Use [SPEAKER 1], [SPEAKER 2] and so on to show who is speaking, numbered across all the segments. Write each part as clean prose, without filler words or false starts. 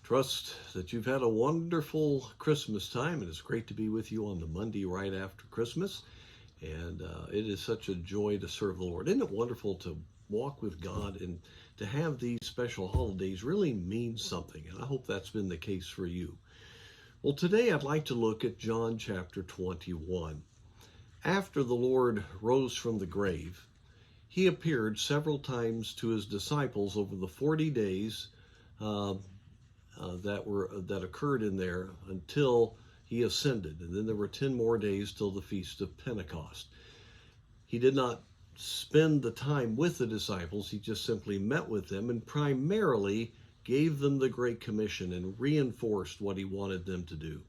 [SPEAKER 1] Trust that you've had a wonderful Christmas time, and it's great to be with you on the Monday right after Christmas. And it is such a joy to serve the Lord. Isn't it wonderful to walk with God, and to have these special holidays really means something? And I hope that's been the case for you. Well, today I'd like to look at John chapter 21. After the Lord rose from the grave, he appeared several times to his disciples over the 40 days that occurred in there until he ascended. And then there were 10 more days till the Feast of Pentecost. He did not spend the time with the disciples. He just simply met with them and primarily gave them the Great Commission and reinforced what he wanted them to do.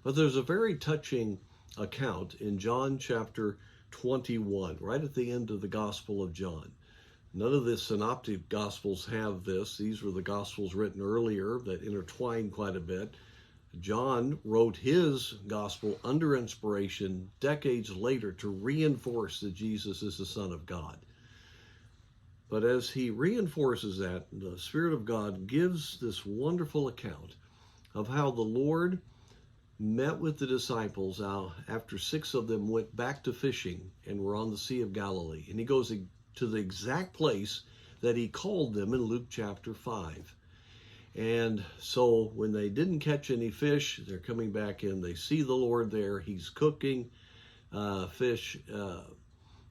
[SPEAKER 1] But there's a very touching account in John chapter 21, right at the end of the Gospel of John. None of the synoptic Gospels have this. These were the Gospels written earlier that intertwine quite a bit. John wrote his Gospel under inspiration decades later to reinforce that Jesus is the Son of God. But as he reinforces that, the Spirit of God gives this wonderful account of how the Lord met with the disciples after 6 of them went back to fishing and were on the Sea of Galilee. And he goes to the exact place that he called them in Luke chapter 5. And so when they didn't catch any fish, they're coming back in. They see the Lord there. He's cooking fish,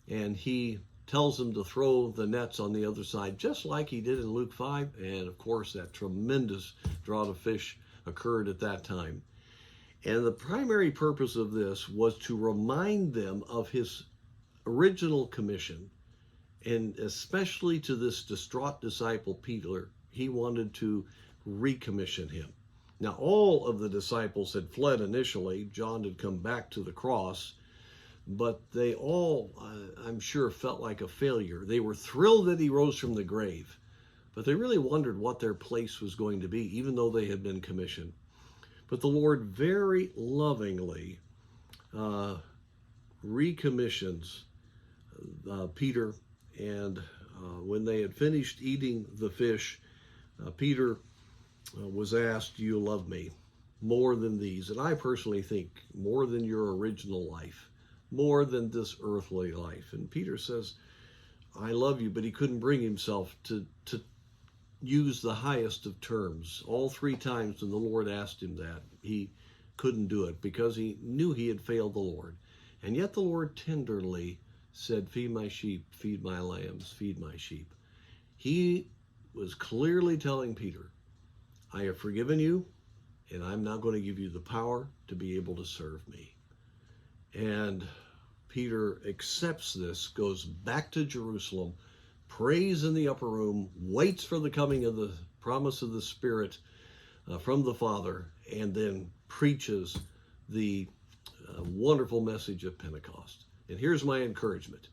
[SPEAKER 1] and he tells them to throw the nets on the other side, just like he did in Luke 5. And of course, that tremendous draught of fish occurred at that time. And the primary purpose of this was to remind them of his original commission. And especially to this distraught disciple, Peter, he wanted to recommission him. Now, all of the disciples had fled initially. John had come back to the cross, but they all, I'm sure, felt like a failure. They were thrilled that he rose from the grave, but they really wondered what their place was going to be, even though they had been commissioned. But the Lord very lovingly recommissions Peter. And when they had finished eating the fish, Peter was asked, "Do you love me more than these?" And I personally think more than your original life, more than this earthly life. And Peter says, "I love you," but he couldn't bring himself to use the highest of terms. All 3 times when the Lord asked him that, he couldn't do it because he knew he had failed the Lord. And yet the Lord tenderly said, "Feed my sheep, feed my lambs, feed my sheep." He was clearly telling Peter, "I have forgiven you, and I'm now going to give you the power to be able to serve me." And Peter accepts this, goes back to Jerusalem, prays in the upper room, waits for the coming of the promise of the Spirit from the Father, and then preaches the wonderful message of Pentecost. And here's my encouragement.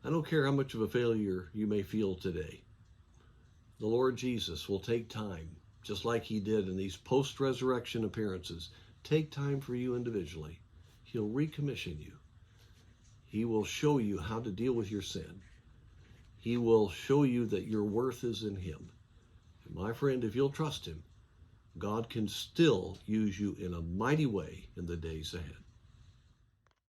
[SPEAKER 1] I don't care how much of a failure you may feel today. The Lord Jesus will take time, just like he did in these post-resurrection appearances, take time for you individually. He'll recommission you. He will show you how to deal with your sin. He will show you that your worth is in him. And my friend, if you'll trust him, God can still use you in a mighty way in the days ahead.